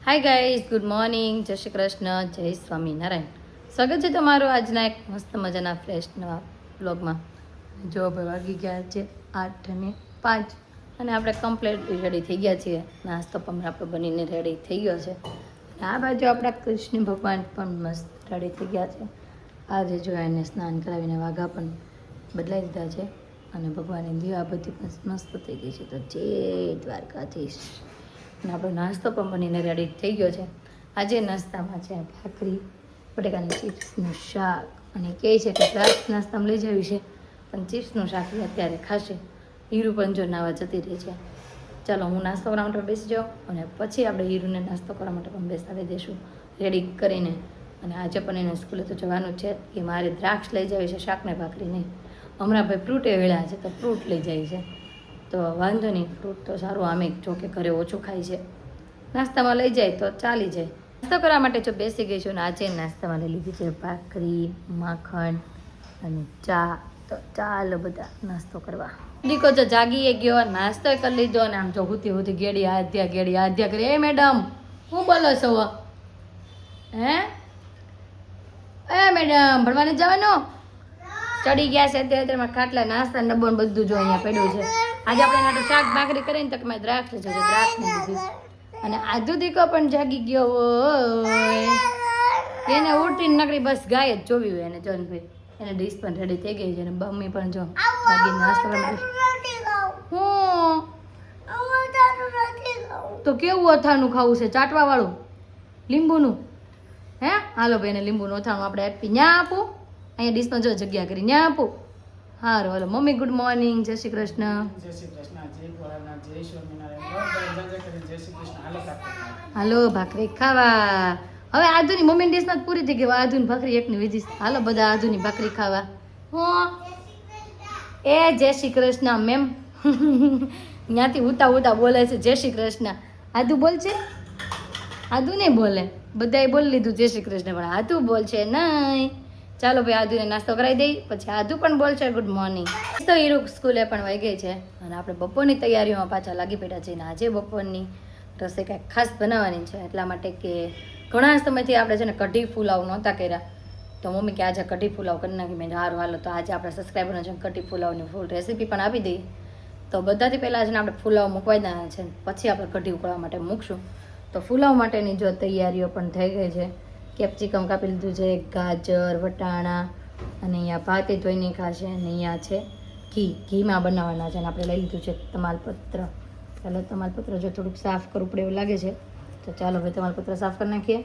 Hi guys, good morning, જય શ્રી કૃષ્ણ, જય સ્વામિનારાયણ. સ્વાગત છે તમારું આજના એક મસ્ત મજાના ફ્રેશ નવા બ્લોગમાં. જો ભાઈ વાગી ગયા છે 8:05 અને આપણે કમ્પ્લીટ રેડી થઈ ગયા છીએ. નાસ્તો પણ આપણો બનીને રેડી થઈ ગયો છે. અને આ બાજુ આપણા કૃષ્ણ ભગવાન પણ મસ્ત રેડી થઈ ગયા છે. આજે જો એને સ્નાન કરાવીને વાઘા પણ બદલાઈ દીધા છે અને ભગવાનની દીવાબત્તી પણ મસ્ત થઈ ગઈ છે. તો જય દ્વારકાધીશ. અને આપણો નાસ્તો પણ બનીને રેડી થઈ ગયો છે. આજે નાસ્તામાં છે ભાખરી, બટેકાની ચિપ્સનું શાક અને કહે છે કે નાસ્તામાં લઈ જવી છે, પણ ચિપ્સનું શાક અત્યારે ખાશે. હીરું પણ જો નાવા જતી રહી છે. ચાલો હું નાસ્તો કરવા માટે બેસી જાઉં અને પછી આપણે હીરુને નાસ્તો કરવા માટે પણ બેસાડી દઈશું રેડી કરીને. અને આજે પણ એને સ્કૂલે તો જવાનું છે કે મારે દ્રાક્ષ લઈ જવી છે, શાકને ભાખરી નહીં. હમણાં ભાઈ ફ્રૂટે વેળા છે તો ફ્રૂટ લઈ જાય છે. તો વાંધો નહીં, ફ્રૂટ તો સારું આમે જો કે ઘરે ઓછું ખાય છે, નાસ્તામાં લઈ જાય તો ચાલી જાય. નાસ્તો કરવા માટે જો બેસી ગઈ છું ને આજે નાસ્તામાં લઈ લીધી છે ભાખરી, માખણ અને ચા. તો ચાલો બધા નાસ્તો કરવા. દીકો જો જાગીએ ગયો, નાસ્તો કરી લીધો અને આમ જો હુતી ગેડી આધ્યા કરી. એ મેડમ શું બોલો છો? હે એ મેડમ ભણવાને જવાનું? ચડી ગયા છે અત્યારે ખાટલા, નાસ્તા ડબ્બો બધું જો અહીંયા પડ્યું છે. આજે આપણે એના શાક ભાખરી કરીને તો મેં દ્રાક્ષ લીધું છે, દ્રાક્ષ નહીં લીધી. અને આજુ દીકો પણ જાગી ગયો હોય, એને ઉઠીને નકરી બસ ગાય જ જોવી હોય એને. જોનભાઈ એને ડીશ પણ રેડી થઈ ગઈ છે અને મમ્મી પણ જો જાગીને નાસ્તો કરવા. હું તો કેવું અથાણું ખાવું છે? ચાટવા વાળું લીંબુનું? હે હાલો ભાઈ, એને લીંબુનું અથાણું આપણે આપી ન્યા આપું. અહીંયા ડીશમાં જો જગ્યા કરી ન્યા આપું. હારું હાલો. મમ્મી ગુડ મોર્નિંગ, જય શ્રી કૃષ્ણ. જય શ્રી કૃષ્ણ, જય ભોળાનાથ, જય સ્વામિનારાયણ. હાલો ભાખરી ખાવા. હવે આધુની મમ્મી ડીશમાં પૂરી થઈ ગઈ. આધુની ભાખરી એકની વિધિ. હાલો બધા આધુની ભાખરી ખાવા. હું એ જય શ્રી કૃષ્ણ મેમ ત્યાંથી ઉતા બોલે છે જય શ્રી કૃષ્ણ. આધુ બોલ છે? આધુ નહીં બોલે, બધાએ બોલી લીધું જય શ્રી કૃષ્ણ, પણ આધુ બોલ છે નહીં. ચાલો ભાઈ આધુને નાસ્તો કરાવી દઈ, પછી આધુ પણ બોલશે ગુડ મોર્નિંગ. તો હીરુ સ્કૂલે પણ વહી ગઈ છે અને આપણે બપોરની તૈયારીઓમાં પાછા લાગી પડ્યા છીએ. અને આજે બપોરની રસોઈ કાંઈક ખાસ બનાવવાની છે, એટલા માટે કે ઘણા સમયથી આપણે છે ને કઢી પુલાવ નહોતા કર્યા. તો મમ્મી કે આજે કઢી પુલાવ કરી નાખી. મેં સારું હાલો. તો આજે આપણે સબસ્ક્રાઈબરને છે કઢી પુલાવની ફૂલ રેસીપી પણ આપી દઈએ. તો બધાથી પહેલાં છે ને આપણે પુલાવ મૂકવા દેવાના છે, પછી આપણે કઢી ઉકળવા માટે મૂકશું. તો પુલાવ માટેની જો તૈયારીઓ પણ થઈ ગઈ છે. કેપ્સિકમ કાપી લીધું છે, ગાજર, વટાણા અને અહીંયા ભાતે ધોઈને ખાશે. અને અહીંયા છે ઘીમાં બનાવવાના છે. અને આપણે લઈ લીધું છે તમાલપત્ર. ચાલો તમાલપત્ર જો થોડુંક સાફ કરવું પડે એવું લાગે છે, તો ચાલો ભાઈ તમાલપત્ર સાફ કરી નાખીએ.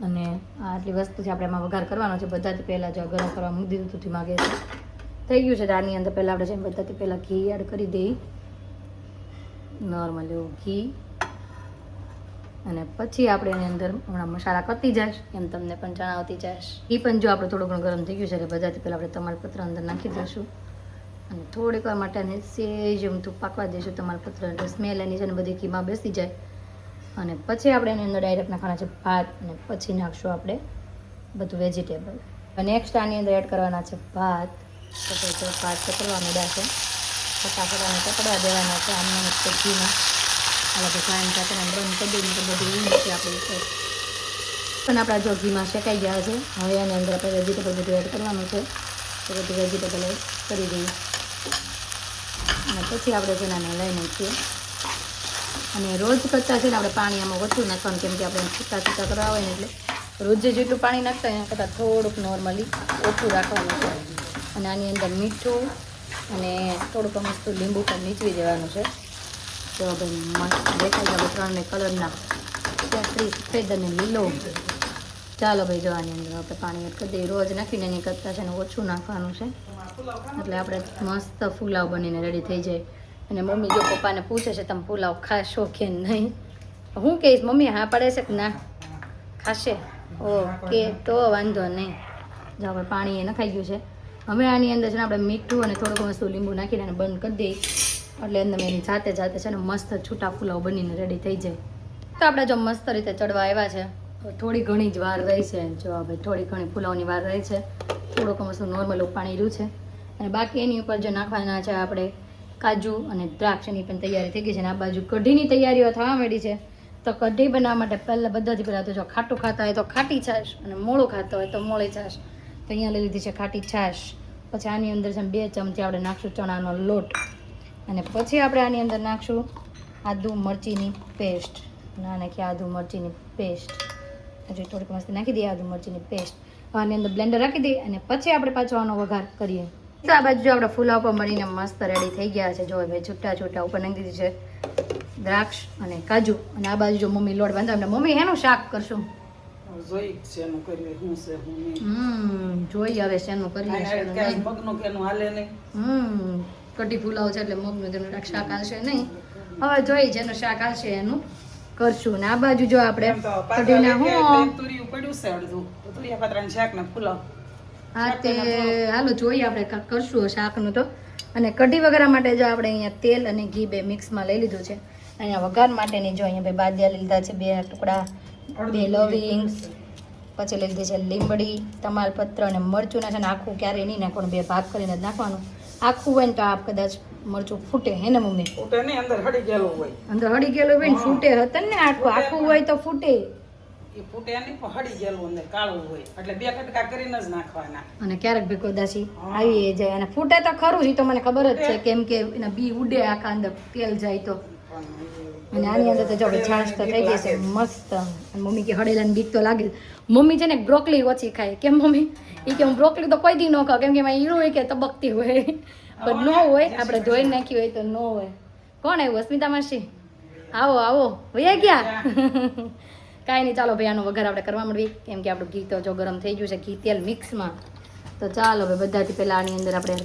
અને આટલી વસ્તુ છે આપણે એમાં વઘાર કરવાનો છે. બધાથી પહેલાં જો ગરમ કરવા મૂકી દીધું હતું ધીમા ગેસે થઈ ગયું છે. આની અંદર પહેલાં આપણે છે બધાથી પહેલાં ઘી એડ કરી દઈએ, નોર્મલ એવું ઘી. અને પછી આપણે એની અંદર હમણાં મસાલા કરતી જાય એમ તમને પણ જણાવતી જાય. એ પણ જો આપણે થોડું ઘણું ગરમ થઈ ગયું છે એટલે બધાથી પહેલાં આપણે તમાલપત્ર અંદર નાખી દઈશું અને થોડીક વાર માટે એને સેજ એમથું પાકવા દઈશું તમાલપત્ર, એટલે સ્મેલ એની છે ને બધી ઘીમાં બેસી જાય. અને પછી આપણે એની અંદર ડાયરેક્ટ નાખવાના છે ભાત અને પછી નાખશું આપણે બધું વેજીટેબલ. અને નેક્સ્ટ આની અંદર એડ કરવાના છે ભાત. તો ભાત ચકડવા માંડ્યા છે, ફટાફટ અને ચકડવા દેવાના છે આમને ઘીમાં. આપણે પાણી સાથે બંધ કરી દઈએ તો બધું ઊંઘ છે આપણી ઉપર. પણ આપણા જો ઘીમાં શેકાઈ ગયા છે. હવે એની અંદર આપણે વેજીટેબલ બધું એડ કરવાનું છે. તો બધું વેજીટેબલ એડ કરી દઈએ અને પછી આપણે જેનાને લઈ નાખીએ. અને રોજ કરતાં છે ને આપણે પાણી આમાં ઓછું નાખવાનું, કેમ કે આપણે છૂટા કરવા હોય ને એટલે રોજે જેટલું પાણી નાખતા હોય એના કરતાં થોડુંક નોર્મલી ઓછું રાખવાનું છે. અને આની અંદર મીઠું અને થોડુંક મસ્ત લીંબુ પણ નીચવી દેવાનું છે. તો ભાઈ મસ્ત દેખાઈ જાય ત્રણને કલરના કેસરી, સફેદ અને લીલો. ચાલો ભાઈ જવાની અંદર આપણે પાણી એડ કરી દઈએ. રોજ નાખીને એની કરતાં છે ને ઓછું નાખવાનું છે, એટલે આપણે મસ્ત પુલાવ બનીને રેડી થઈ જાય. અને મમ્મી જો પપ્પાને પૂછે છે તમે પુલાવ ખાશો કે નહીં, હું કહીશ મમ્મી હા પડે છે કે ના ખાશે? ઓકે તો વાંધો નહીં. જો આપણે પાણી એ નખાઈ ગયું છે. હવે આની અંદર છે ને આપણે મીઠું અને થોડુંક વસ્તુ લીંબુ નાખીને એને બંધ કરી દઈએ, એટલે અંદર એની જાતે છે ને મસ્ત છૂટા પુલાવ બનીને રેડી થઈ જાય. તો આપણે જો મસ્ત રીતે ચડવા આવ્યા છે, તો થોડી ઘણી જ વાર રહી છે. જો ભાઈ થોડી ઘણી પુલાવની વાર રહી છે. થોડુંક મસ્ત નોર્મલ પાણી રહ્યું છે. અને બાકી એની ઉપર જે નાખવાના છે આપણે કાજુ અને દ્રાક્ષની પણ તૈયારી થઈ ગઈ છે. અને આ બાજુ કઢીની તૈયારીઓ થવા માંડી છે. તો કઢી બનાવવા માટે પહેલાં બધાથી પહેલાં તો જો ખાટું ખાતા હોય તો ખાટી છાશ અને મોળું ખાતા હોય તો મોળી છાશ. તો અહીંયા લઈ લીધી છે ખાટી છાશ. પછી આની અંદર છે 2 ચમચી આપણે નાખશું ચણાનો લોટ અને પછી આપણે આની અંદર નાખશું આદુ મરચીની પેસ્ટ. નાખી આદુ મરચીની પેસ્ટ. હજી થોડીક મસ્તી નાખી દઈએ આદુ મરચીની પેસ્ટ. આની અંદર બ્લેન્ડર રાખી દઈએ અને પછી આપણે પાછો આનો વઘાર કરીએ. તો આ બાજુ જો આપણે ફુલાવ પર મળીને મસ્ત રેડી થઈ ગયા છે. જો ભાઈ છૂટા છૂટા ઉપર નાખી દીધી છે દ્રાક્ષ અને કાજુ. અને આ બાજુ જો મમ્મી લોટ બાંધો ને મમ્મી એનું શાક કરશું. જોઈ શેનું કરીએ હું છે હું નહીં. જોઈએ હવે શેનું કરીએ શેનું કાંઈ નહીં. મગનું કેનું હાલે નહીં. કઢી ફુલાવ છે એટલે મગનું તેનું શાક હાલશે નહીં. હવે જોઈ જેનું શાક હાલશે એનું કરશું. ને આ બાજુ જો આપણે એમ તો પાતળા કઢીના લઈ ગયા હું એટલે તુરિયું પડ્યું છે અડધું. તો તુરિયા પાતળાનું શાક ને ફુલાવ. હા તે હાલો જોઈએ આપણે કાંઈક કરશું શાકનું તો. અને કઢી વઘારવા માટે જો આપણે અહીંયા તેલ અને ઘી બે મિક્સમાં લઈ લીધું છે. અહીંયા વઘાર માટેની જો અહીંયા બે બાદિયા લીધા છે 2 ટુકડા, 2 લવિંગ, પછી લઈ લીધી છે લીંબડી, તમાલપત્ર અને મરચું છે ને આખું ક્યારેય નહીં નાખવાનું, 2 ભાગ કરીને જ નાખવાનું. આખું હોય ને તો આપ કદાચ મરચું ફૂટે હે ને મમ્મી? ફૂટે નહીં, અંદર હળી ગયેલું હોય. અંદર હળી ગયેલું હોય ને ફૂટે હતા ને આખું આખું હોય તો ફૂટે. એ ફૂટે નહીં પણ હળી ગયેલું અંદર કાળું હોય એટલે 2 કટકા કરીને જ નાખવાના. અને ક્યારેક ભી કદાચી આવી જાય અને ફૂટે તો ખરું જ, એ તો મને ખબર જ છે કેમ કે એના બી ઉડે આખા અંદર તેલ જાય તો. અને આની અંદર તો જો આપણે છાશ તો થઈ ગઈ છે મસ્ત. અને મમ્મી કે હળેલાની બીક તો લાગે. મમ્મી છે ને બ્રોકલી ઓછી ખાય. કેમ મમ્મી? એ કે હું બ્રોકલી તો કોઈ દી ન ખાવ કેમ કે એમાં હીરો હોય કે તબકતી હોય પણ ન હોય આપણે ધોઈ નાખી હોય તો ન હોય. કોણ આવ્યું? અસ્મિતા માસી આવો આવો વયા ગયા. કાંઈ નહીં ચાલો ભાઈ આનો વઘાર આપણે કરવા મળવી કેમ કે આપણું ઘી તો જો ગરમ થઈ ગયું છે, ઘી તેલ મિક્સમાં. તો ચાલો ભાઈ બધાથી પહેલાં આની અંદર આપણે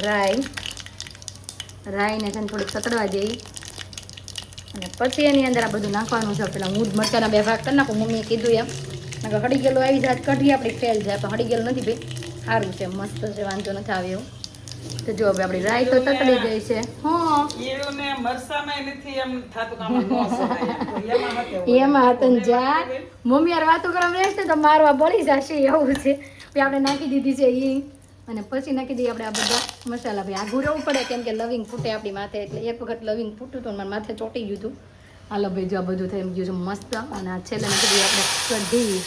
રાઈને છે ને થોડીક સતડવા દઈએ અને પછી એની અંદર આ બધું નાખવાનું છે. પેલા હું જ મરચાના 2 ભાગ કરી નાખું મમ્મીએ કીધું એમ. નકર હળી ગયેલું આવી જાય કઢી આપણી ફેલ જાય પણ હળી ગયેલું નથી ભાઈ, સારું છે મસ્ત છે, વાંધો નથી આવે એવું. તો જો હવે આપણી રાઈ તો તકડી ગઈ છે. હા ઈળું ને મરસામાં નથી એમ થાતું કે આમાં ન સડાય. એમાં હતે હોય. એમાં હતું જા મમ્મી યાર વાતો કરવા બેસતે તો મારવા બળી જશે એવું છે. પછી આપણે નાખી દીધી છે એ અને પછી નાખી દઈએ આપણે આ બધા મસાલા. ભાઈ આઘું રહેવું પડે કેમ કે લવિંગ ફૂટે આપણી માથે એટલે એક વખત લવિંગ ફૂટ્યું હતું મારા માથે ચોંટી ગયું હતું. હાલો ભાઈ જો આ બધું થઈ ગયું છે મસ્ત. અને આ છેલ્લે નાખી દઈએ આપણે કઢી.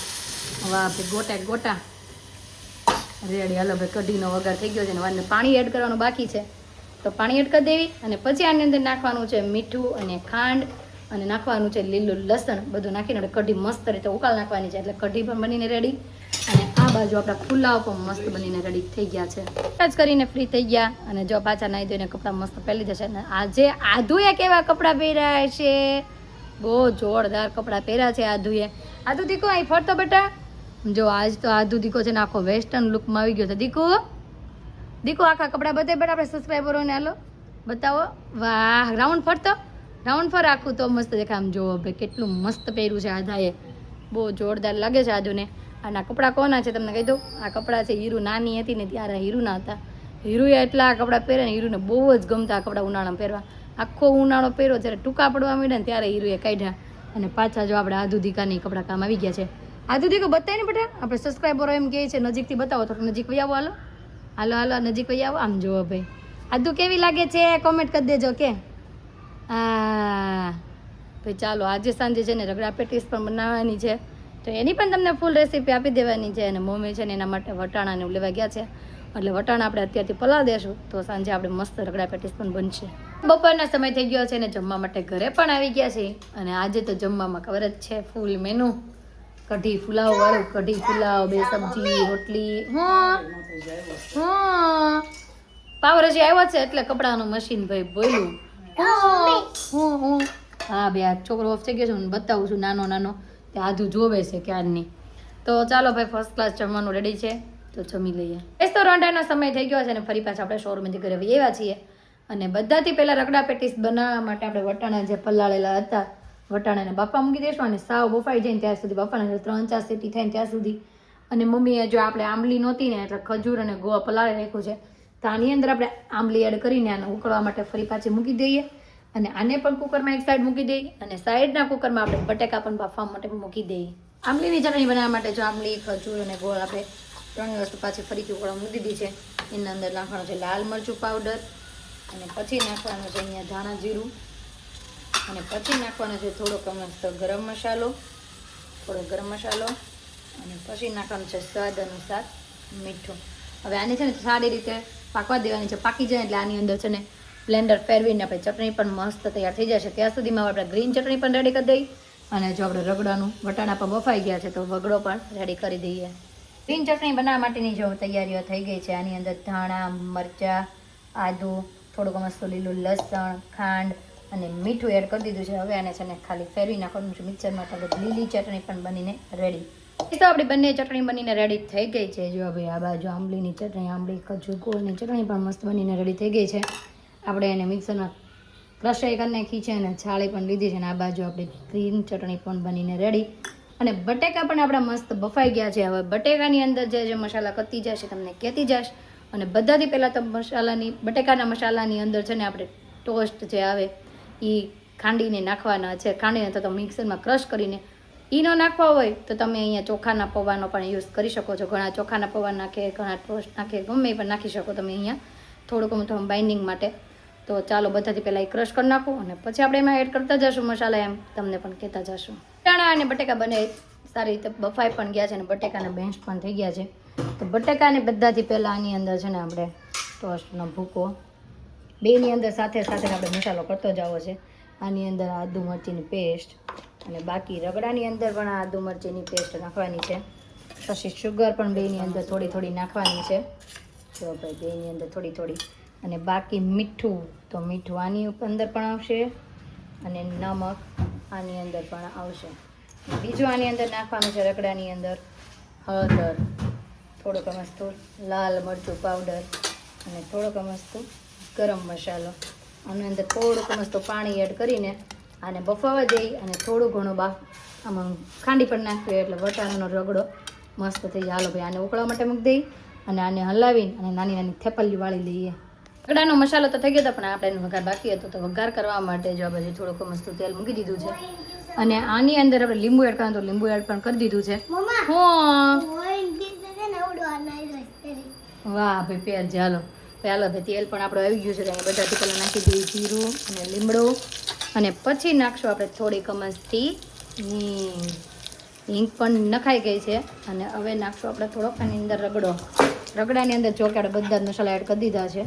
વાહ ભાઈ ગોટા ગોટા રેડી. હાલો ભાઈ કઢીનો વઘાર થઈ ગયો છે ને વારને પાણી એડ કરવાનું બાકી છે તો પાણી એડ કરી દેવી. અને પછી આની અંદર નાખવાનું છે મીઠું અને ખાંડ અને નાખવાનું છે લીલું લસણ. બધું નાખીને આપણે કઢી મસ્ત રીતે ઉકાળ નાખવાની છે એટલે કઢી પણ બનીને રેડી. અને આ બાજુ આપણા ફુલાવ પણ મસ્ત બનીને રેડી થઈ ગયા છે. જ કરીને ફ્રી થઈ ગયા અને જો પાછા નાહી ધોઈને કપડાં મસ્ત પહેરી જશે. અને આજે આધુએ કેવા કપડાં પહેર્યા છે? બહુ જોરદાર કપડાં પહેર્યા છે આધુએ. આધુ દીકો અહીં ફરતો બેટા. જો આજ તો આધુ દીકો છે ને આખો વેસ્ટર્ન લુકમાં આવી ગયો છે. દીકો આખા કપડાં બતાવી બેટા આપણે સબસ્ક્રાઈબરોને. હાલો બતાવો. વાહ રાઉન્ડ ફરતો, રાઉન્ડ ફર આખું તો મસ્ત દેખાય. આમ જુઓ ભાઈ કેટલું મસ્ત પહેર્યું છે આધાએ, બહુ જોરદાર લાગે છે આધુને. અને આ કપડાં કોના છે તમને કહી દઉં? આ કપડાં છે હીરુ નાની હતી ને ત્યારે હીરુના હતા. હીરુએ એટલા કપડાં પહેરે ને હીરુને બહુ જ ગમતા આ કપડાં ઉનાળામાં પહેરવા. આખો ઉનાળો પહેર્યો જ્યારે ટૂંકા પડવા માંડ્યા ને ત્યારે હીરુએ કાઢ્યા. અને પાછા જો આપણે આધુ દીકાની કપડાં કામ આવી ગયા છે. આધુ દીકો બતાવી ને બેટા આપણે સબસ્ક્રાઈબરો એમ કહે છે નજીકથી બતાવો થોડું નજીક વહી આવો. હાલો હાલો હાલો નજીક વહી આવો. આમ જુઓ ભાઈ આધુ કેવી લાગે છે કોમેન્ટ કરી દેજો કે. હા ભાઈ ચાલો આજે સાંજે છે ને રગડા પેટીસ પણ બનાવવાની છે તો એની પણ તમને ફૂલ રેસીપી આપી દેવાની છે. અને મમ્મી છે ને એના માટે વટાણાને લેવા ગયા છે એટલે વટાણા આપણે અત્યારથી પલાળી દેશું તો સાંજે આપણે મસ્ત રગડા પેટીસ પણ બનશે. બપોરના સમય થઈ ગયો છે ને જમવા માટે ઘરે પણ આવી ગયા છે. અને આજે તો જમવામાં ખબર જ છે ફૂલ મેનુ કઢી ફુલાવ વાળું. કઢી ફુલાવ 2 સબ્જી રોટલી. હા પાવરજી આવ્યો છે એટલે કપડાનું મશીન ભાઈ બોલ્યું. હા બે આ છોકરો ઓફ થઈ ગયો છે હું બતાવું છું નાનો નાનો તે આધું જોવે છે ક્યારની. તો ચાલો ભાઈ ફર્સ્ટ ક્લાસ જમવાનું રેડી છે તો જમી લઈએ. તો રોંઢાનો સમય થઈ ગયો છે અને ફરી પાછા આપણે શોરૂમથી ઘરે આવ્યા છીએ. અને બધાથી પહેલાં રગડા પેટીસ બનાવવા માટે આપણે વટાણા જે પલાળેલા હતા વટાણાને બાફા મૂકી દઈશું. અને સાવ બફાઈ જાય ને ત્યાં સુધી બાફાના 3-4 સીટી થાય ને ત્યાં સુધી. અને મમ્મીએ જો આપણે આંબલી નહોતી ને એટલે ખજૂર અને ગોવા પલાળી રાખ્યું છે તો આની અંદર આપણે આંબલી એડ કરીને આને ઉકળવા માટે ફરી પાછી મૂકી દઈએ. અને આને પણ કુકરમાં એક સાઈડ મૂકી દઈએ અને સાઈડના કુકરમાં આપણે બટેકા પણ બાફવા માટે મૂકી દઈએ. આંબલીની ચટણી બનાવવા માટે જો આંબલી ખજૂર અને ગોળ આપણે 3 વસ્તુ પાછી ફરીથી ઉકળવા મૂકી દીધી છે. એના અંદર નાખવાનું છે લાલ મરચું પાવડર અને પછી નાખવાનું છે અહીંયા ધાણા જીરું અને પછી નાખવાનો છે થોડોક મસ્ત ગરમ મસાલો, અને પછી નાખવાનું છે સ્વાદ અનુસાર મીઠું. હવે આને છે ને સારી રીતે પાકવા દેવાની છે. પાકી જાય એટલે આની અંદર છે ને બ્લેન્ડર ફેરવીને આપણે ચટણી પણ મસ્ત તૈયાર થઈ જશે. ત્યાં સુધીમાં આપણે ગ્રીન ચટણી પણ રેડી કરી દઈએ. અને જો આપણે રગડાનું વટાણા પણ બફાઈ ગયા છે તો વગડો પણ રેડી કરી દઈએ. ગ્રીન ચટણી બનાવવા માટેની જો તૈયારીઓ થઈ ગઈ છે. આની અંદર ધાણા, મરચાં, આદુ, થોડુંક મસ્ત લીલું લસણ, ખાંડ અને મીઠું એડ કરી દીધું છે. હવે આને છે ને ખાલી ફેરવી નાખવાનું છે મિક્સરમાં. તો લીલી ચટણી પણ બનીને રેડી. તો આપણી બંને ચટણી બનીને રેડી થઈ ગઈ છે. જો ભાઈ આ બાજુ આંબલીની ચટણી, આંબલી ખજૂર ગોળની ચટણી પણ મસ્ત બનીને રેડી થઈ ગઈ છે. આપણે એને મિક્સરમાં ક્રશ કરી નાખી છે અને છાળી પણ લીધી છે. અને આ બાજુ આપણી ગ્રીન ચટણી પણ બનીને રેડી. અને બટેકા પણ આપણા મસ્ત બફાઈ ગયા છે. હવે બટેકાની અંદર જે મસાલા કરતી જશે તમને કહેતી જશ. અને બધાથી પહેલાં તો બટેકાના મસાલાની અંદર છે ને આપણે ટોસ્ટ જે આવે એ ખાંડીને નાખવાના છે. ખાંડીને તો મિક્સરમાં ક્રશ કરીને એ ન નાખવા હોય તો તમે અહીંયા ચોખાના પૌવાનો પણ યુઝ કરી શકો છો. ઘણા ચોખાના પૌવા નાખે, ઘણા ટોસ્ટ નાખે, ગમે એ પણ નાખી શકો તમે અહીંયા થોડુંક બાઇન્ડિંગ માટે. તો ચાલો બધાથી પહેલાં એ ક્રશ કરી નાખું અને પછી આપણે એમાં એડ કરતા જશું મસાલા, એમ તમને પણ કહેતા જશું. ચણા અને બટેકા બંને સારી રીતે બફાઈ પણ ગયા છે અને બટેકાના બેન્ચ પણ થઈ ગયા છે. તો બટેકાને બધાથી પહેલાં આની અંદર છે ને આપણે ટોસ્ટનો ભૂકો બેની અંદર સાથે આપણે મસાલો કરતો જવો છે. આની અંદર આદુ મરચીની પેસ્ટ અને બાકી રગડાની અંદર પણ આદુ મરચીની પેસ્ટ નાખવાની છે. પછી શુગર પણ બેની અંદર થોડી નાખવાની છે. જો ભાઈ બેની અંદર થોડી અને બાકી મીઠું, તો મીઠું આની અંદર પણ આવશે અને નમક આની અંદર પણ આવશે. બીજું આની અંદર નાખવાનું છે રગડાની અંદર હળદર, થોડોક મસ્તું લાલ મરચું પાવડર અને થોડોક મસ્તું ગરમ મસાલો. આની અંદર થોડુંક મસ્તું પાણી એડ કરીને આને બફાવા દઈ અને થોડું ઘણું આમાં ખાંડી પણ નાખીએ એટલે વટાણાનો રગડો મસ્ત થઈ જાય. હાલો ભાઈ આને ઉકળવા માટે મૂકી દઈ અને આને હલાવીને અને નાની થેપલી વાળી લઈએ. રગડાનો મસાલો તો થઈ ગયો હતો પણ આપણે એનો વઘાર બાકી હતો. તો વઘાર કરવા માટે જો પછી થોડુંક મસ્તું તેલ મૂકી દીધું છે અને આની અંદર આપણે લીંબુ એડ કરવાનું તો લીંબુ એડ પણ કરી દીધું છે. વાહ ભાઈ પેર છે. હાલો ભાઈ તેલ પણ આપણું આવી ગયું છે. તો બધાથી પહેલાં નાખી દઈએ જીરું અને લીમડો અને પછી નાખશું આપણે થોડીક મસ્તી હિંગ પણ નખાઈ ગઈ છે. અને હવે નાખશું આપણે થોડોક આની અંદર રગડાની અંદર જો કે આપણે બધા જ મસાલા એડ કરી દીધા છે.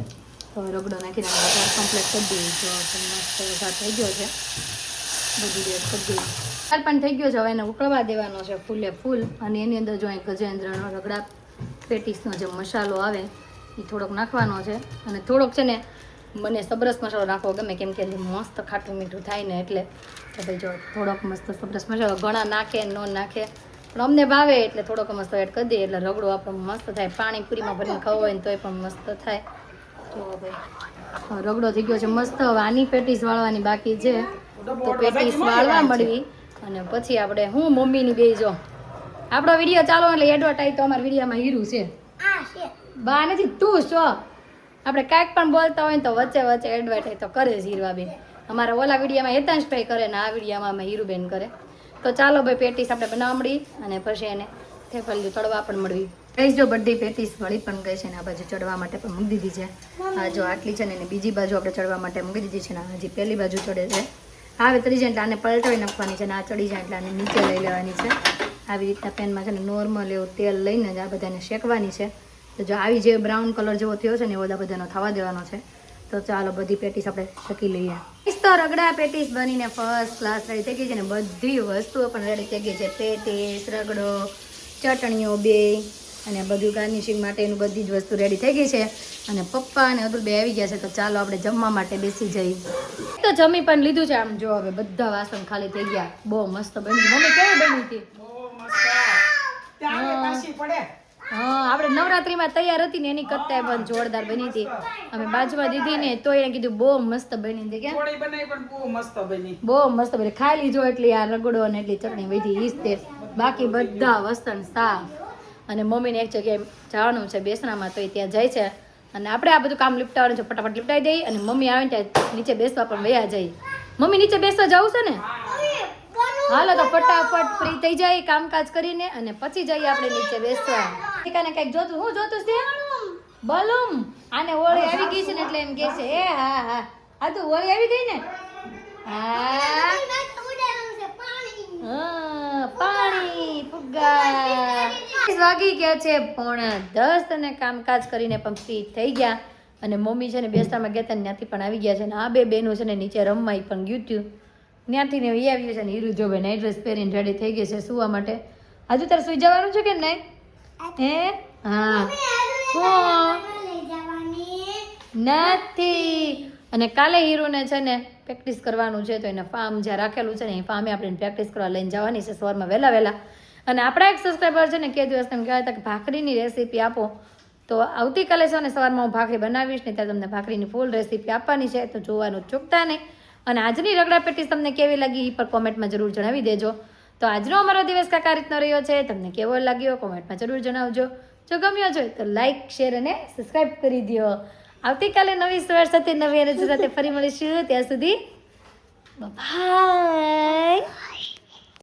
તો હવે રગડો નાખીને વઘાર કમ્પ્લીટ કરી દઈએ. જો મસ્ત વઘાર થઈ ગયો છે, બધું એડ કરી દઈએ. વઘાર પણ થઈ ગયો છે. હવે એને ઉકળવા દેવાનો છે ફૂલ અને એની અંદર જો ગજેન્દ્રનો રગડા પેટીસનો જે મસાલો આવે એ થોડોક નાખવાનો છે. અને થોડોક છે ને મને સબરસ મસાલો નાખવો ગમે, કેમ કે મસ્ત ખાટું મીઠું થાય ને એટલે. તો ભાઈ જો થોડોક મસ્ત સબરસ મસાલો ઘણા નાખે ન નાખે પણ અમને ભાવે એટલે થોડોક મસ્ત એડ કરી દઈએ એટલે રગડો આપણો મસ્ત થાય. પાણીપુરીમાં ભરીને ખાવો હોય ને તોય પણ મસ્ત થાય. જો ભાઈ રગડો થઈ ગયો છે મસ્ત. હવે આની પેટીસ વાળવાની બાકી છે. તો પેટીસ વાળવા મળવી અને પછી આપણે મમ્મીની બે જો આપણો વિડીયો ચાલો એટલે એડવર્ટાઈઝ તો અમારા વિડીયોમાં હીરું છે. બા નથી તું છો. આપણે કાંઈક પણ બોલતા હોય ને તો વચ્ચે એડવર્ટાઈઝ તો કરે જ હીરવાબેન. અમારા ઓલા વિડીયોમાં હેતાંશભાઈ કરે ને આ વિડીયોમાં અમે હીરુબેન કરે. તો ચાલો ભાઈ પેટીસ આપણે બનાવવા મળી અને પછી એને થેપલિયું તળવા પણ મળવી. કઈ જો બધી પેટીસ વળી પણ ગઈ છે ને આ બાજુ ચડવા માટે પણ મૂકી દીધી છે. આ જો આટલી છે ને એને બીજી બાજુ આપણે ચડવા માટે મૂકી દીધી છે ને હજી પહેલી બાજુ ચડે છે. હવે ચડી જાય એટલે આને પલટાવી નાખવાની છે ને આ ચડી જાય એટલે આને નીચે લઈ લેવાની છે. આવી રીતના પેનમાં છે ને નોર્મલ એવું તેલ લઈને જ આ બધાને શેકવાની છે. તો જો આવી જે બ્રાઉન કલર જેવો થયો છે ને એ બધા બધાનો થવા દેવાનો છે. તો ચાલો બધી પેટીસ આપણે શેકી લઈએ. તો રગડા પેટીસ બનીને ફર્સ્ટ ક્લાસ રેડી થઈ ગઈ છે ને બધી વસ્તુઓ પણ રેડી થઈ ગઈ છે. પેટીસ, રગડો, ચટણીઓ બે અને બધું ગાર્નિશિંગ માટેનું બધી જ વસ્તુ રેડી થઈ ગઈ છે. અને પપ્પા અને અતુલ બે આવી ગયા છે. તો ચાલો આપણે જમવા માટે બેસી જઈએ. તો જમી પણ લીધું છે. આમ જો હવે બધા વાસણ ખાલી થઈ ગયા. બહુ મસ્ત બની. મમ્મી કેવી બની હતી? હા આપણે નવરાત્રીમાં તૈયાર હતી ને એની કરતા પણ જોરદાર બની હતી. અમે બાજુમાં દીધી ને તો એને કીધું બહુ મસ્ત બની હતી. કે બહુ મસ્ત બની. ખાઈ લીધો એટલી આ રગડો અને એટલી ચટણી વધી ઈજ તે. બાકી બધા વસ્તન સાફ. અને મમ્મીને એક જગ્યાએ જવાનું છે બેસણામાં તો એ ત્યાં જાય છે. અને આપણે આ બધું કામ લીપટાવાનું છે. ફટાફટ લીપટાઈ દઈએ અને મમ્મી આવે ને ત્યાં નીચે બેસવા પણ વયા જઈએ. મમ્મી નીચે બેસવા જવું છે ને? હાલો તો ફટાફટ ફ્રી થઈ જાય કામકાજ કરીને અને પછી જઈએ આપણે નીચે બેસવા. કંઈક જોતું હું જોતું છે બલૂમ. આને હોળી આવી ગઈ છે ને એટલે એમ કે છે એ હા આ તો હોળી આવી ગઈ ને પાણી ફુગ્ગા વાગી ગયા છે 9:45 અને કામકાજ કરીને પણ ફ્રી થઈ ગયા અને મમ્મી છે ને બેસ્તામાં ગયા હતા ને ત્યાંથી પણ આવી ગયા છે ને આ બે બહેનો છે ને નીચે રમવાય પણ ગયું હતું ત્યાંથી ને વી આવ્યું છે ને હીરુ જોબે નાઇટ ડ્રેસ પહેરીને રેડી થઈ ગઈ છે સુવા માટે હજુ તારે સુઈ જવાનું છે કે નહીં હે હા નથી અને કાલે હીરુને છે ને પ્રેક્ટિસ કરવાનું છે તો એને ફાર્મ જ્યાં રાખેલું છે ને એ ફાર્મે આપણે પ્રેક્ટિસ કરવા લઈને જવાની છે સવારમાં વહેલા અને આપણા એક સબસ્ક્રાઈબર છે ને કે દિવસ એમ કહેવાય હતા કે ભાખરીની રેસીપી આપો તો આવતીકાલે છે ને સવારમાં હું ભાખરી બનાવીશ ને ત્યારે તમને ભાખરીની ફૂલ રેસીપી આપવાની છે તો જોવાનું ચૂકતા નહીં અને આજની રગડા પેટીસ તમને કેવી લાગી એ પર કોમેન્ટમાં જરૂર જણાવી દેજો તો આજનો અમારો દિવસ કાંઈક આ રીતનો રહ્યો છે તમને કેવો લાગ્યો કોમેન્ટમાં જરૂર જણાવજો જો ગમ્યો છે તો લાઈક શેર અને સબસ્ક્રાઈબ કરી દો આવતીકાલે નવી સવાર સાથે નવી એનર્જી સાથે ફરી મળીશું ત્યાં સુધી બાય